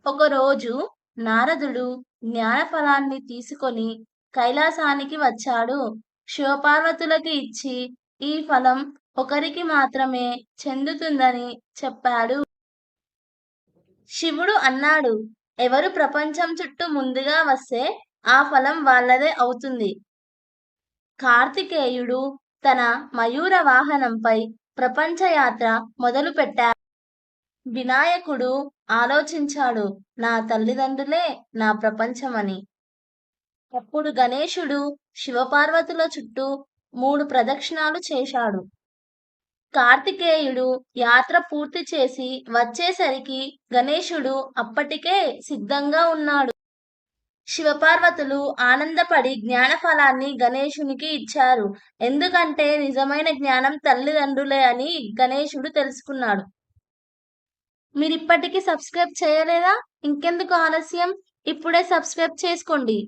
ఒకరోజు నారదుడు జ్ఞానఫలాన్ని తీసుకొని కైలాసానికి వచ్చాడు. శివపార్వతులకి ఇచ్చి ఈ ఫలం ఒకరికి మాత్రమే చెందుతుందని చెప్పాడు. శివుడు అన్నాడు, ఎవరు ప్రపంచం చుట్టూ ముందుగా వస్తే ఆ ఫలం వాళ్ళదే అవుతుంది. కార్తికేయుడు తన మయూర వాహనంపై ప్రపంచయాత్ర మొదలుపెట్టాడు. వినాయకుడు ఆలోచించాడు, నా తల్లిదండ్రులే నా ప్రపంచమని. అప్పుడు గణేశుడు శివపార్వతుల చుట్టూ 3 ప్రదక్షిణాలు చేశాడు. కార్తికేయుడు యాత్ర పూర్తి చేసి వచ్చేసరికి గణేశుడు అప్పటికే సిద్ధంగా ఉన్నాడు. శివపార్వతులు ఆనందపడి జ్ఞానఫలాన్ని గణేశునికి ఇచ్చారు. ఎందుకంటే నిజమైన జ్ఞానం తల్లిదండ్రులే అని గణేశుడు తెలుసుకున్నాడు. మీరిప్పటికీ సబ్స్క్రైబ్ చేయలేదా? ఇంకెందుకు ఆలస్యం? ఇప్పుడే సబ్స్క్రైబ్ చేసుకోండి.